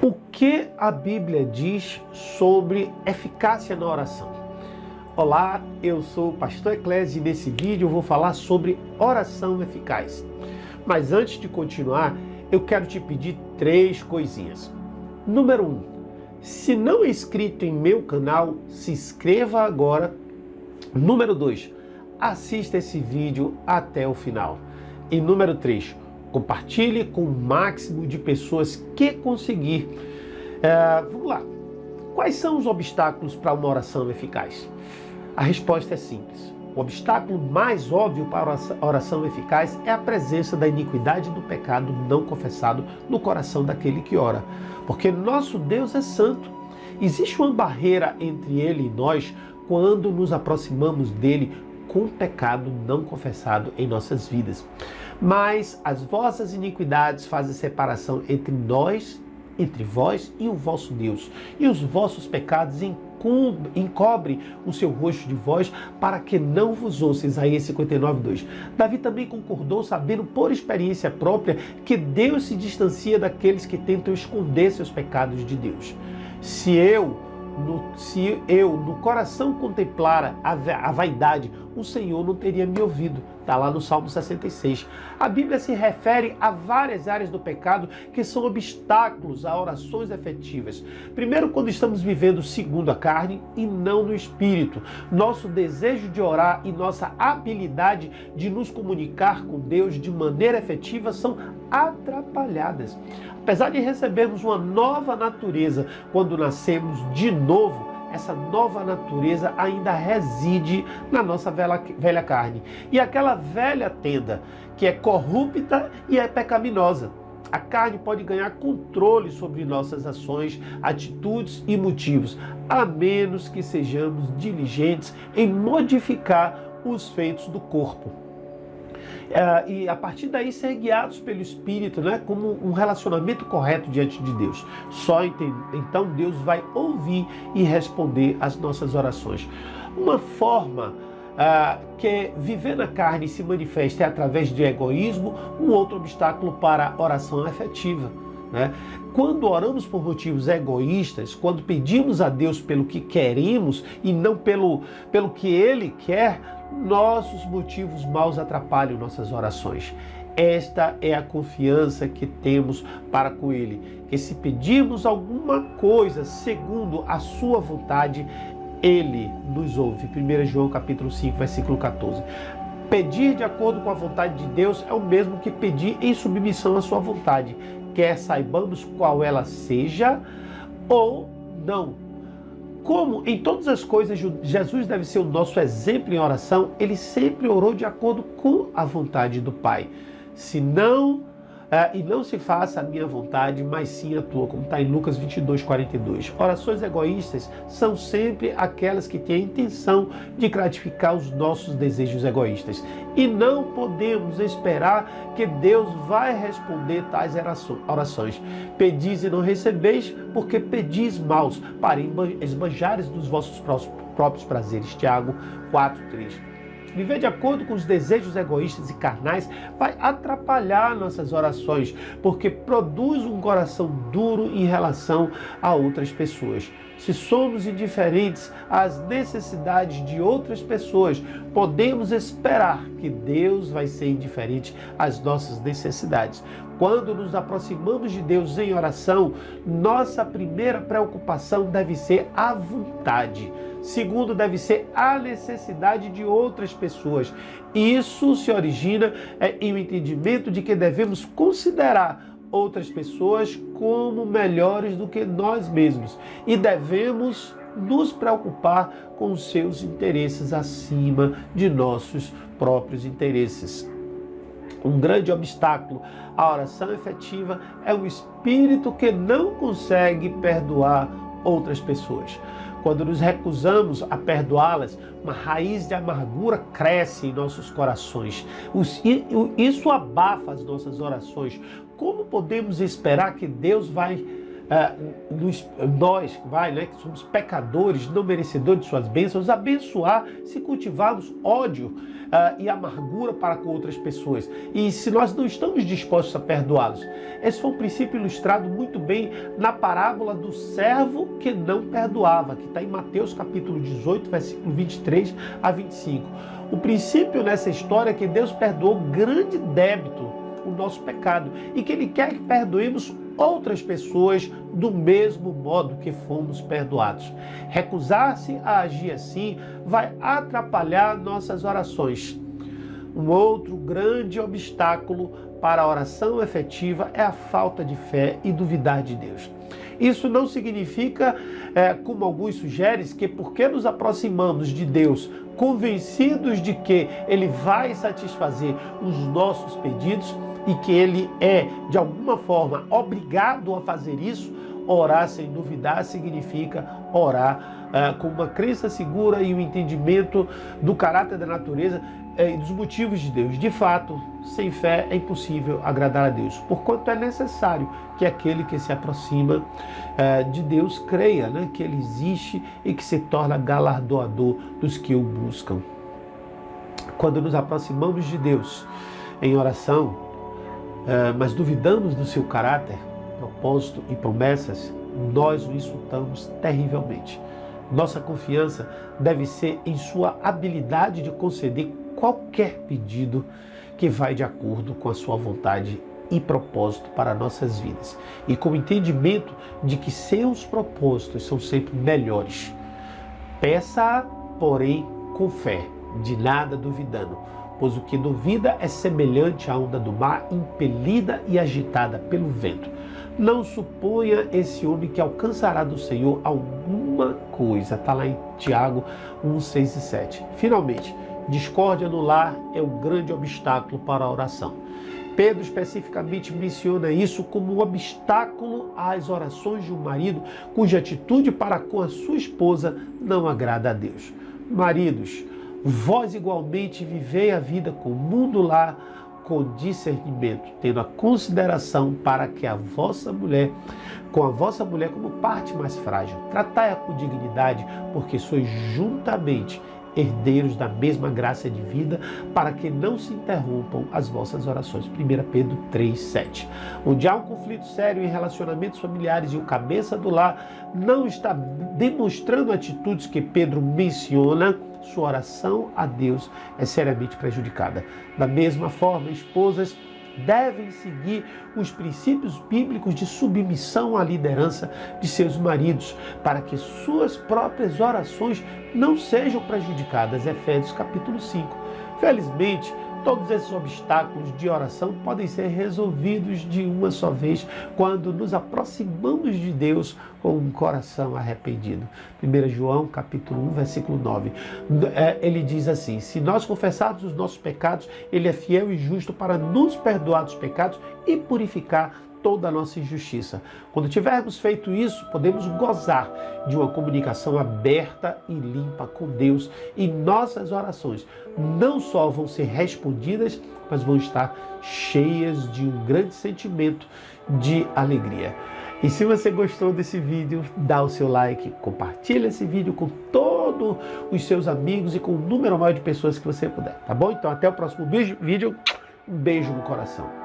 O que a Bíblia diz sobre eficácia na oração? Olá, eu sou o Pastor Eclésio e nesse vídeo eu vou falar sobre oração eficaz. Mas antes de continuar, eu quero te pedir 3 coisinhas. Número 1, se não é inscrito em meu canal, se inscreva agora. Número 2, assista esse vídeo até o final. E número 3, compartilhe com o máximo de pessoas que conseguir. Vamos lá. Quais são os obstáculos para uma oração eficaz? A resposta é simples. O obstáculo mais óbvio para a oração eficaz é a presença da iniquidade e do pecado não confessado no coração daquele que ora. Porque nosso Deus é santo. Existe uma barreira entre Ele e nós quando nos aproximamos dele com pecado não confessado em nossas vidas. Mas as vossas iniquidades fazem separação entre nós, entre vós e o vosso Deus. E os vossos pecados encobrem o seu rosto de vós para que não vos ouça. Isaías 59:2. Davi também concordou, sabendo por experiência própria que Deus se distancia daqueles que tentam esconder seus pecados de Deus. Se eu no coração contemplara a vaidade, o Senhor não teria me ouvido. Está lá no Salmo 66. A Bíblia se refere a várias áreas do pecado que são obstáculos a orações efetivas. Primeiro, quando estamos vivendo segundo a carne e não no Espírito. Nosso desejo de orar e nossa habilidade de nos comunicar com Deus de maneira efetiva são atrapalhadas. Apesar de recebermos uma nova natureza quando nascemos de novo, essa nova natureza ainda reside na nossa velha carne. E aquela velha tenda que é corrupta e é pecaminosa. A carne pode ganhar controle sobre nossas ações, atitudes e motivos, a menos que sejamos diligentes em modificar os feitos do corpo. E a partir daí ser guiados pelo Espírito, né, como um relacionamento correto diante de Deus. Só então Deus vai ouvir e responder às nossas orações. Uma forma que viver na carne se manifesta é através de egoísmo, um outro obstáculo para a oração efetiva. Né? Quando oramos por motivos egoístas, quando pedimos a Deus pelo que queremos e não pelo que Ele quer, nossos motivos maus atrapalham nossas orações. Esta é a confiança que temos para com Ele, que se pedirmos alguma coisa segundo a sua vontade, Ele nos ouve. 1 João capítulo 5, versículo 14. Pedir de acordo com a vontade de Deus é o mesmo que pedir em submissão à sua vontade, quer saibamos qual ela seja ou não. Como em todas as coisas Jesus deve ser o nosso exemplo em oração, ele sempre orou de acordo com a vontade do Pai. E não se faça a minha vontade, mas sim a tua, como está em Lucas 22:42. Orações egoístas são sempre aquelas que têm a intenção de gratificar os nossos desejos egoístas. E não podemos esperar que Deus vai responder tais orações. Pedis e não recebeis, porque pedis maus, para esbanjares dos vossos próprios prazeres. Tiago 4:3. Viver de acordo com os desejos egoístas e carnais vai atrapalhar nossas orações, porque produz um coração duro em relação a outras pessoas. Se somos indiferentes às necessidades de outras pessoas, podemos esperar que Deus vai ser indiferente às nossas necessidades. Quando nos aproximamos de Deus em oração, nossa primeira preocupação deve ser a vontade. Segundo, deve ser a necessidade de outras pessoas. Isso se origina em um entendimento de que devemos considerar outras pessoas como melhores do que nós mesmos e devemos nos preocupar com os seus interesses acima de nossos próprios interesses. Um grande obstáculo à oração efetiva é o espírito que não consegue perdoar outras pessoas. Quando nos recusamos a perdoá-las, uma raiz de amargura cresce em nossos corações. Isso abafa as nossas orações. Como podemos esperar que Deus vai nós, que somos pecadores, não merecedores de suas bênçãos, abençoar se cultivarmos ódio e amargura para com outras pessoas. E se nós não estamos dispostos a perdoá-los. Esse foi um princípio ilustrado muito bem na parábola do servo que não perdoava, que está em Mateus capítulo 18, versículo 23 a 25. O princípio nessa história é que Deus perdoou grande débito, o nosso pecado, e que Ele quer que perdoemos outras pessoas do mesmo modo que fomos perdoados. Recusar-se a agir assim vai atrapalhar nossas orações. Um outro grande obstáculo para a oração efetiva é a falta de fé e duvidar de Deus. Isso não significa, como alguns sugerem, que porque nos aproximamos de Deus convencidos de que Ele vai satisfazer os nossos pedidos e que Ele é, de alguma forma, obrigado a fazer isso, orar sem duvidar significa orar com uma crença segura e o entendimento do caráter da natureza e dos motivos de Deus. De fato, sem fé é impossível agradar a Deus, porquanto é necessário que aquele que se aproxima de Deus creia, que Ele existe e que se torna galardoador dos que o buscam. Quando nos aproximamos de Deus em oração, mas duvidamos do seu caráter, propósito e promessas, nós o insultamos terrivelmente. Nossa confiança deve ser em sua habilidade de conceder qualquer pedido que vai de acordo com a sua vontade e propósito para nossas vidas. E com o entendimento de que seus propósitos são sempre melhores. Peça, porém, com fé, de nada duvidando, pois o que duvida é semelhante à onda do mar, impelida e agitada pelo vento. Não suponha esse homem que alcançará do Senhor alguma coisa. Está lá em Tiago 1, 6 e 7. Finalmente, discórdia no lar é o grande obstáculo para a oração. Pedro especificamente menciona isso como um obstáculo às orações de um marido cuja atitude para com a sua esposa não agrada a Deus. Maridos, vós igualmente vivei a vida comum do lar com discernimento, tendo a consideração para que a vossa mulher como parte mais frágil. Tratai-a com dignidade, porque sois juntamente herdeiros da mesma graça de vida, para que não se interrompam as vossas orações. 1 Pedro 3, 7. Onde há um conflito sério em relacionamentos familiares e o cabeça do lar não está demonstrando atitudes que Pedro menciona, sua oração a Deus é seriamente prejudicada. Da mesma forma, esposas devem seguir os princípios bíblicos de submissão à liderança de seus maridos, para que suas próprias orações não sejam prejudicadas. Efésios capítulo 5. Felizmente, todos esses obstáculos de oração podem ser resolvidos de uma só vez quando nos aproximamos de Deus com um coração arrependido. 1 João capítulo 1, versículo 9. Ele diz assim: se nós confessarmos os nossos pecados, Ele é fiel e justo para nos perdoar dos pecados e purificar toda a nossa injustiça. Quando tivermos feito isso, podemos gozar de uma comunicação aberta e limpa com Deus, e nossas orações não só vão ser respondidas, mas vão estar cheias de um grande sentimento de alegria. E se você gostou desse vídeo, dá o seu like, compartilha esse vídeo com todos os seus amigos e com o número maior de pessoas que você puder, tá bom? Então até o próximo vídeo, um beijo no coração.